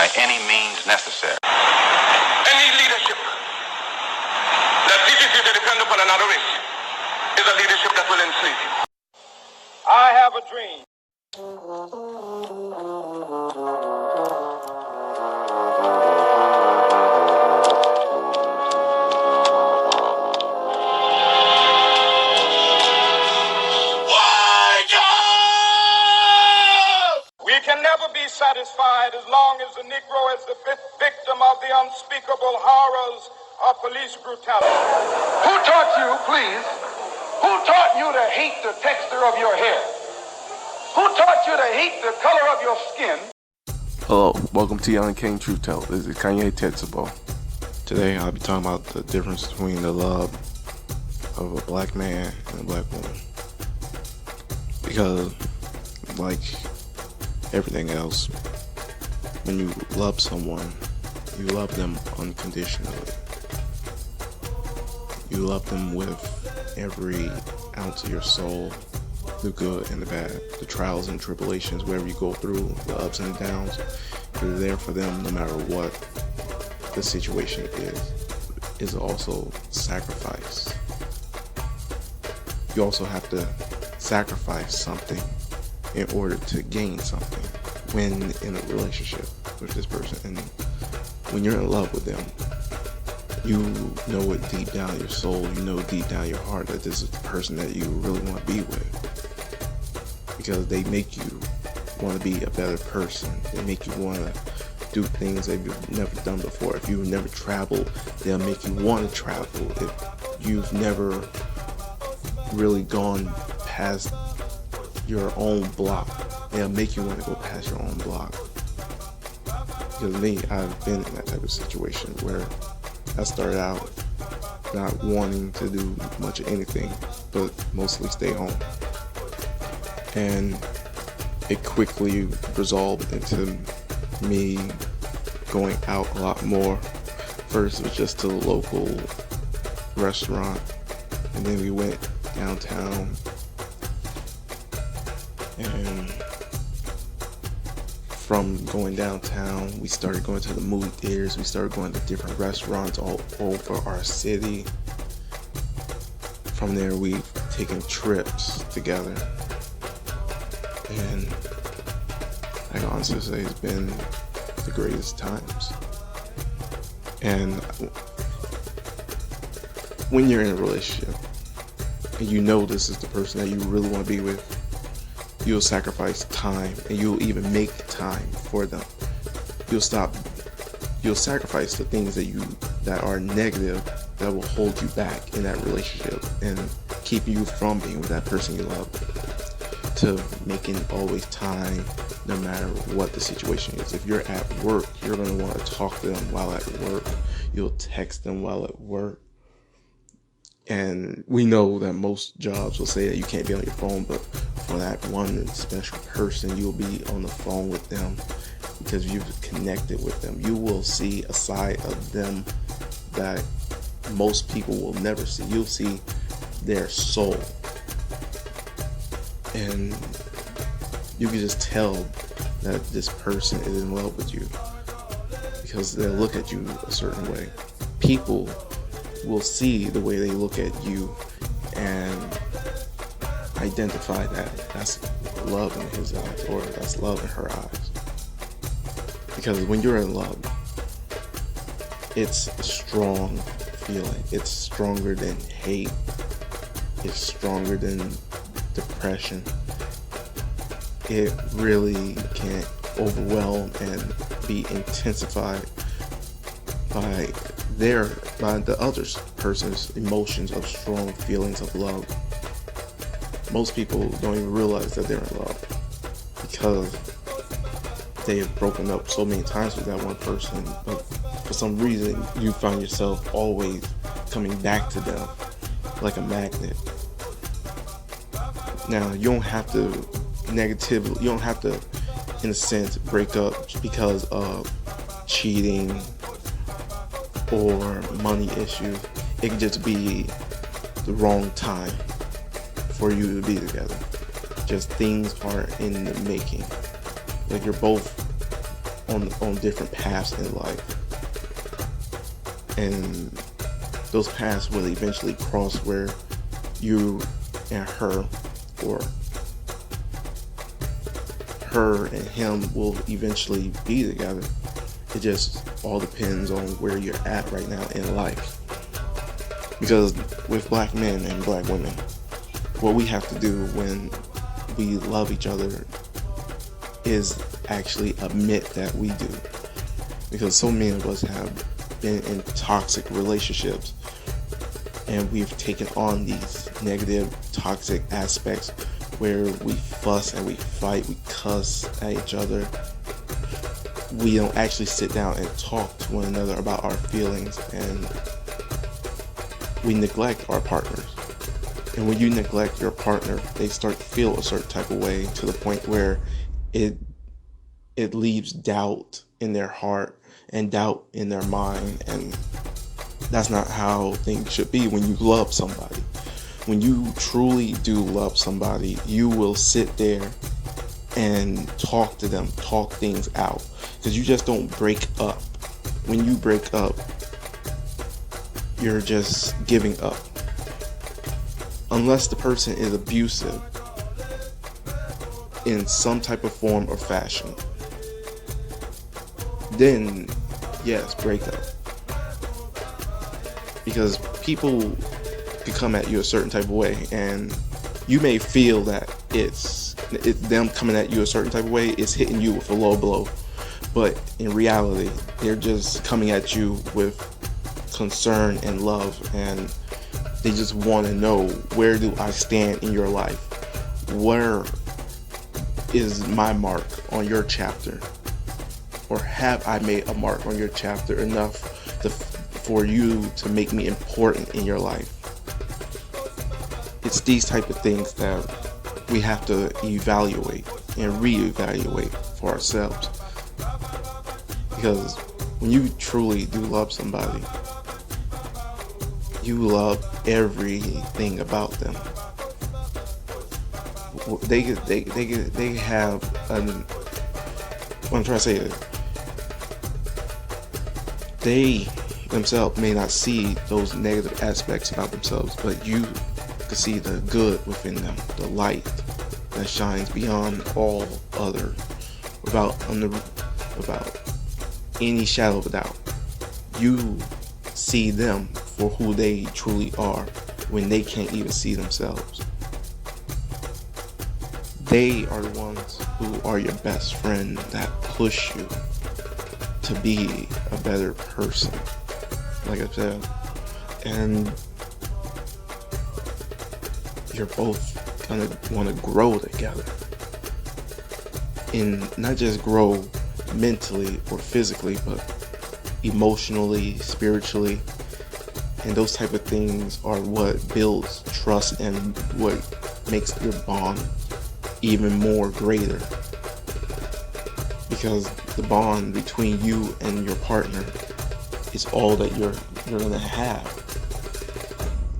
by any means necessary. Any leadership that teaches you to depend upon another race is a leadership that will enslave you. I have a dream. We can never be satisfied as long as the Negro is the victim of the unspeakable horrors of police brutality. Who taught you, please? Who taught you to hate the texture of your hair? Who taught you to hate the color of your skin? Hello, welcome to Young King Truth Tell. This is Kanye Tetsubo. Today I'll be talking about the difference between the love of a black man and a black woman. Because, like everything else, when you love someone, you love them unconditionally. You love them with every ounce of your soul, the good and the bad, the trials and tribulations, wherever you go through, the ups and downs. You're there for them no matter what the situation is also sacrifice. You also have to sacrifice something in order to gain something when in a relationship with this person. And when you're in love with them, you know it deep down your soul, you know deep down your heart that this is the person that you really want to be with, because they make you want to be a better person. They make you want to do things that you've never done before. If you've never traveled, they'll make you want to travel. If you've never really gone past your own block, they'll make you want to go past your own block. Because me, I've been in that type of situation where I started out not wanting to do much of anything, but mostly stay home. And it quickly resolved into me going out a lot more. First it was just to the local restaurant, and then we went downtown, and from going downtown, we started going to the movie theaters, we started going to different restaurants all over our city. From there, we've taken trips together, and I can honestly say it's been the greatest times. And when you're in a relationship, and you know this is the person that you really want to be with, you'll sacrifice time, and you'll even make time for them. You'll sacrifice the things that are negative, that will hold you back in that relationship and keep you from being with that person you love, to making always time no matter what the situation is. If you're at work, you're going to want to talk to them while at work. You'll text them while at work. And we know that most jobs will say that you can't be on your phone, but for that one special person, you'll be on the phone with them because you've connected with them. You will see a side of them that most people will never see. You'll see their soul. And you can just tell that this person is in love with you because they'll look at you a certain way. People will see the way they look at you and identify that that's love in his eyes, or that's love in her eyes. Because when you're in love, it's a strong feeling. It's stronger than hate. It's stronger than depression. It really can overwhelm and be intensified by the other person's emotions of strong feelings of love. Most people don't even realize that they're in love because they have broken up so many times with that one person, but for some reason you find yourself always coming back to them like a magnet. Now, you don't have to in a sense break up because of cheating or money issues. It can just be the wrong time for you to be together. Just things are in the making. Like you're both on different paths in life, and those paths will eventually cross where you and her, or her and him, will eventually be together. It just all depends on where you're at right now in life. Because with black men and black women, what we have to do when we love each other is actually admit that we do. Because so many of us have been in toxic relationships, and we've taken on these negative, toxic aspects where we fuss and we fight, we cuss at each other. We don't actually sit down and talk to one another about our feelings, and we neglect our partners. And when you neglect your partner, they start to feel a certain type of way, to the point where it leaves doubt in their heart and doubt in their mind. And that's not how things should be when you love somebody. When you truly do love somebody, you will sit there and talk to them, talk things out. Because you just don't break up. When you break up, you're just giving up. Unless the person is abusive in some type of form or fashion, then yes, break up. Because people can come at you a certain type of way, and you may feel that it's them coming at you a certain type of way, it's hitting you with a low blow. But in reality, they're just coming at you with concern and love, and they just want to know, where do I stand in your life? Where is my mark on your chapter? Or have I made a mark on your chapter enough for you to make me important in your life? It's these type of things that we have to evaluate and reevaluate for ourselves. Because when you truly do love somebody, you love everything about them. They have what I'm trying to say is, they themselves may not see those negative aspects about themselves, but you can see the good within them, the light that shines beyond all other, without any shadow of a doubt. You see them for who they truly are when they can't even see themselves. They are the ones who are your best friend, that push you to be a better person, like I said. And you're both gonna want to grow together, and not just grow mentally or physically, but emotionally, spiritually. And those type of things are what builds trust and what makes your bond even more greater. Because the bond between you and your partner is all that you're gonna have.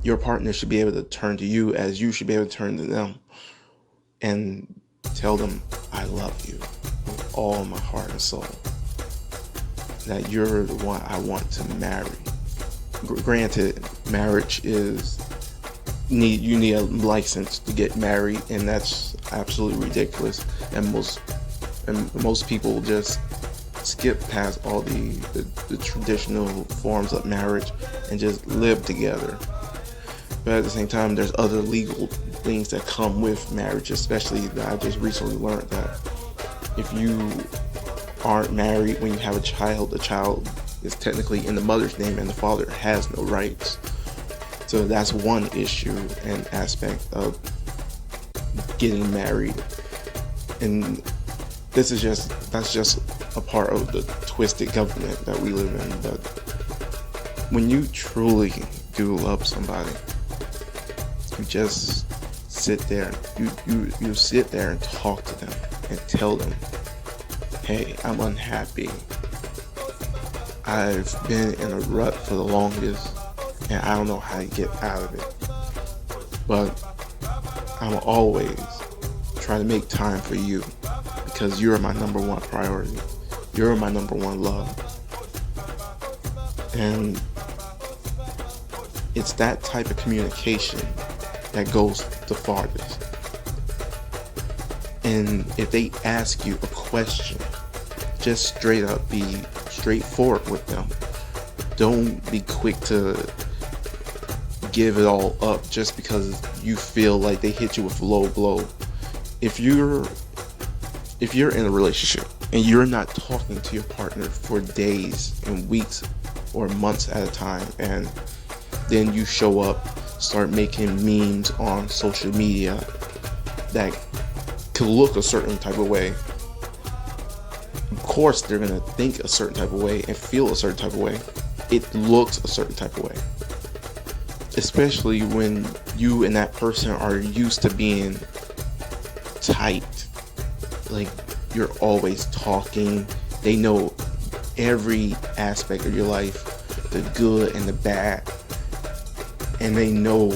Your partner should be able to turn to you as you should be able to turn to them, and tell them, I love you with all my heart and soul. That you're the one I want to marry. Granted, marriage is you need a license to get married, and that's absolutely ridiculous. And most people just skip past all the traditional forms of marriage and just live together. But at the same time, there's other legal things that come with marriage, especially that I just recently learned, that if you aren't married when you have a child, the child is technically in the mother's name and the father has no rights. So that's one issue and aspect of getting married. And that's just a part of the twisted government that we live in. But when you truly do love somebody, you just sit there. You sit there and talk to them and tell them, hey, I'm unhappy. I've been in a rut for the longest, and I don't know how to get out of it. But I'm always trying to make time for you, because you're my number one priority. You're my number one love. And it's that type of communication that goes the farthest. And if they ask you a question, just straight up be straightforward with them. Don't be quick to give it all up just because you feel like they hit you with a low blow. If you're in a relationship and you're not talking to your partner for days and weeks or months at a time, and then you show up, start making memes on social media that could look a certain type of way, of course they're gonna think a certain type of way and feel a certain type of way. It looks a certain type of way, especially when you and that person are used to being tight. Like, you're always talking. They know every aspect of your life, the good and the bad, and they know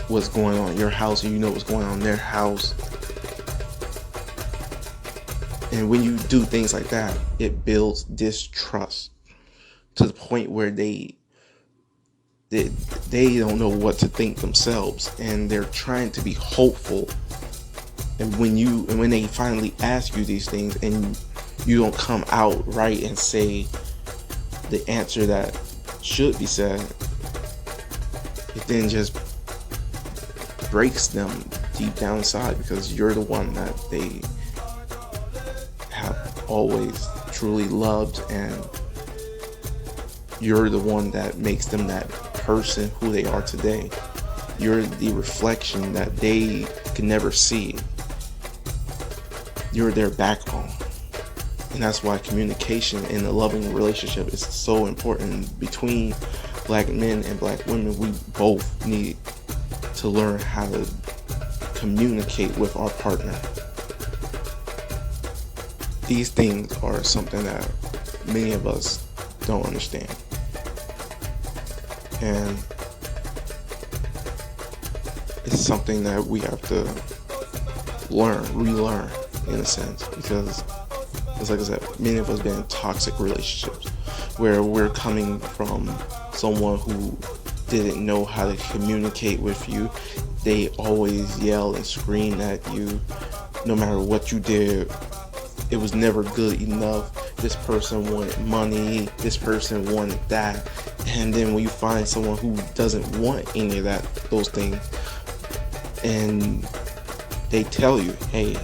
what's going on in your house, and you know what's going on in their house. And when you do things like that, it builds distrust to the point where they don't know what to think themselves, and they're trying to be hopeful. And when they finally ask you these things and you don't come out right and say the answer that should be said, it then just breaks them deep down inside, because you're the one that they have always truly loved, and you're the one that makes them that person who they are today. You're the reflection that they can never see. You're their backbone. And that's why communication in a loving relationship is so important. Between black men and black women, we both need to learn how to communicate with our partner. These things are something that many of us don't understand. And it's something that we have to relearn in a sense, because it's like I said, many of us been in toxic relationships where we're coming from someone who didn't know how to communicate with you. They always yell and scream at you no matter what you did. It was never good enough. This person wanted money, this person wanted that. And then when you find someone who doesn't want any of those things, and they tell you, hey,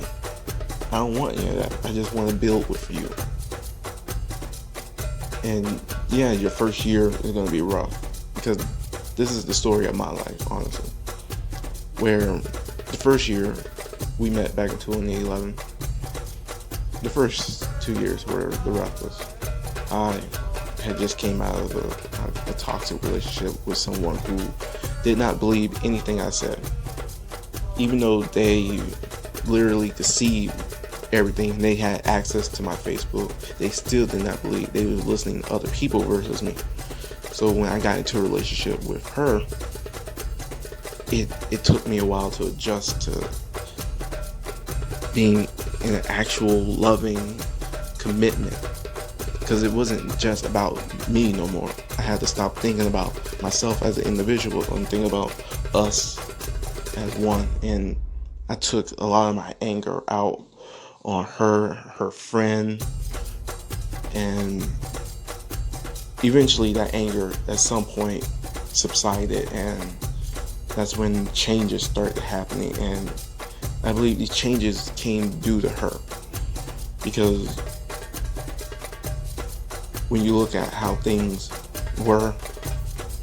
I don't want any of that, I just want to build with you. And yeah, your first year is going to be rough, because this is the story of my life, honestly. Where the first year, we met back in 2011. The first 2 years were the roughest. I had just came out of a toxic relationship with someone who did not believe anything I said. Even though they literally could see everything, they had access to my Facebook, they still did not believe. They were listening to other people versus me. So when I got into a relationship with her, it took me a while to adjust to being in an actual loving commitment, because it wasn't just about me no more. I had to stop thinking about myself as an individual and think about us as one. And I took a lot of my anger out on her friend, and eventually that anger at some point subsided, and that's when changes started happening. And I believe these changes came due to her, because when you look at how things were,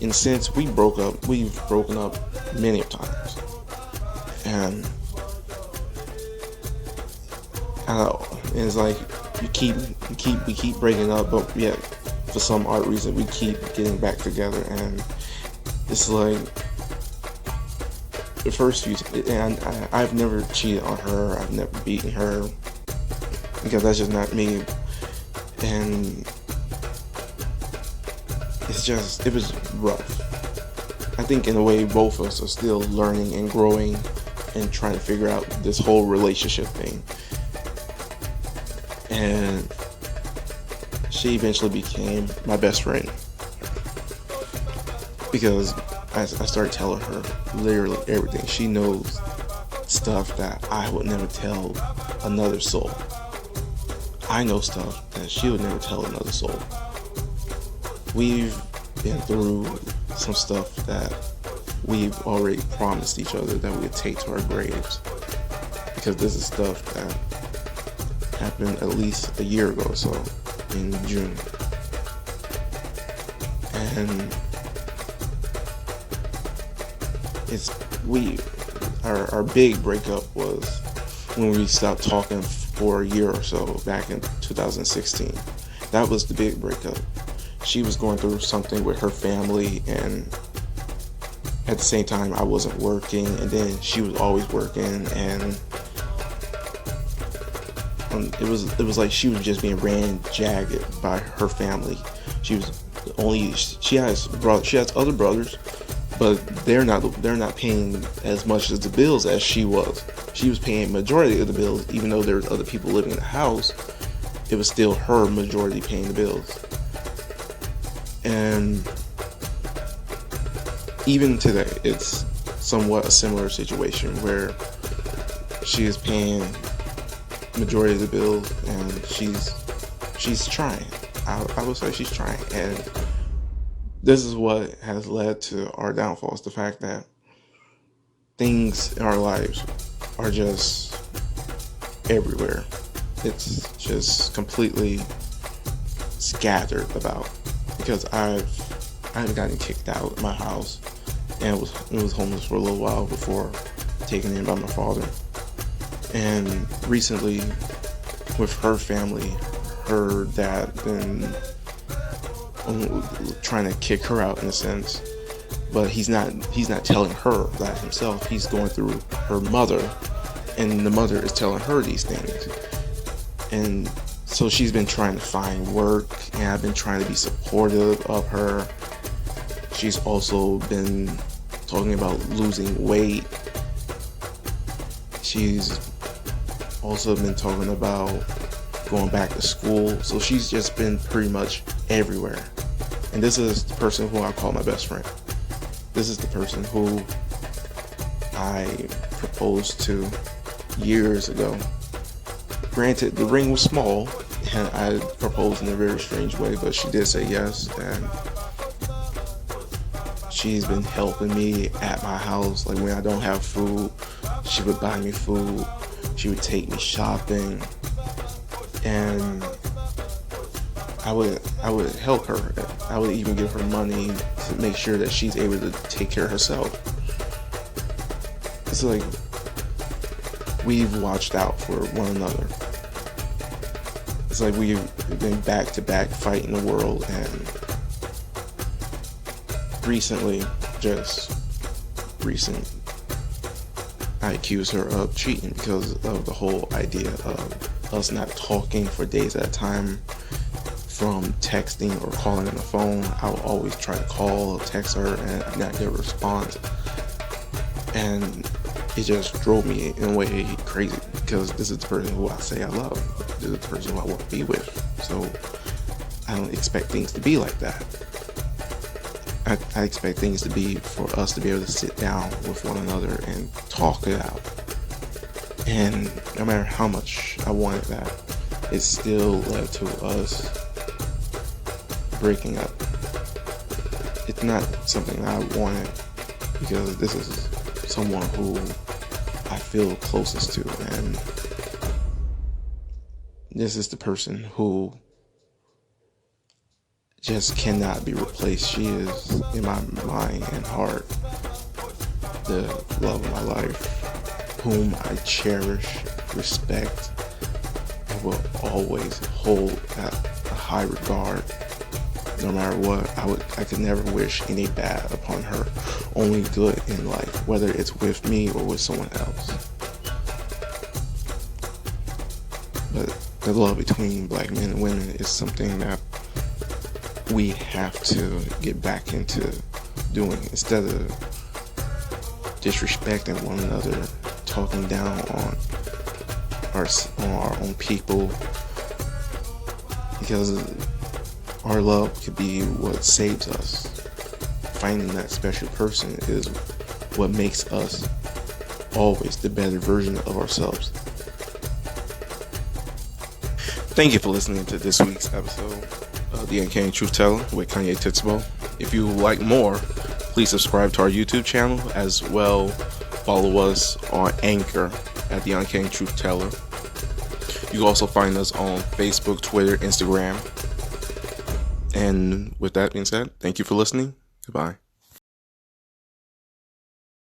and since we've broken up many times, and it's like we keep breaking up, but yet for some odd reason we keep getting back together. And it's like the first few, and I've never cheated on her, I've never beaten her, because that's just not me. And it was rough. I think in a way both of us are still learning and growing and trying to figure out this whole relationship thing. And she eventually became my best friend because I started telling her literally everything. She knows stuff that I would never tell another soul. I know stuff that she would never tell another soul. We've been through some stuff that we've already promised each other that we would take to our graves, because this is stuff that happened at least a year ago or so in June. And our big breakup was when we stopped talking for a year or so back in 2016. That was the big breakup. She was going through something with her family, and at the same time I wasn't working, and then she was always working, and it was like she was just being ran jagged by her family. She has other brothers, but they're not paying as much as the bills as she was. She was paying majority of the bills, even though there was other people living in the house. It was still her majority paying the bills. And even today, it's somewhat a similar situation where she is paying majority of the bills, and she's trying. I would say she's trying, and this is what has led to our downfall. Is the fact that things in our lives are just everywhere. It's just completely scattered about, because I've gotten kicked out of my house and was homeless for a little while before taken in by my father. And recently, with her family, her dad been trying to kick her out in a sense, but he's not telling her that himself. He's going through her mother, and the mother is telling her these things. And so she's been trying to find work, and I've been trying to be supportive of her. She's also been talking about losing weight. She's also been talking about going back to school. So she's just been pretty much everywhere. And this is the person who I call my best friend. This is the person who I proposed to years ago. Granted, the ring was small, and I proposed in a very strange way, but she did say yes, and she's been helping me at my house. Like when I don't have food, she would buy me food. She would take me shopping, and I would help her. I would even give her money to make sure that she's able to take care of herself. It's like we've watched out for one another. It's like we've been back to back fighting the world, and recent, I accused her of cheating because of the whole idea of us not talking for days at a time, from texting or calling on the phone. I would always try to call or text her and not get a response. And it just drove me in a way crazy, because this is the person who I say I love. This is the person who I want to be with. So I don't expect things to be like that. I expect things to be for us to be able to sit down with one another and talk it out. And no matter how much I wanted that, it still led to us breaking up. It's not something I wanted, because this is someone who I feel closest to, and this is the person who just cannot be replaced. She is, in my mind and heart, the love of my life, whom I cherish, respect, and will always hold at a high regard. No matter what, I could never wish any bad upon her, only good in life, whether it's with me or with someone else. But the love between black men and women is something that we have to get back into doing, instead of disrespecting one another, talking down on our own people, because Our love can be what saves us. Finding that special person is what makes us always the better version of ourselves. Thank you for listening to this week's episode of The Uncanny Truth Teller with Kanye Titsbo. If you would like more, please subscribe to our YouTube channel, as well follow us on Anchor at The Uncanny Truth Teller. You can also find us on Facebook, Twitter, Instagram. And with that being said, thank you for listening. Goodbye.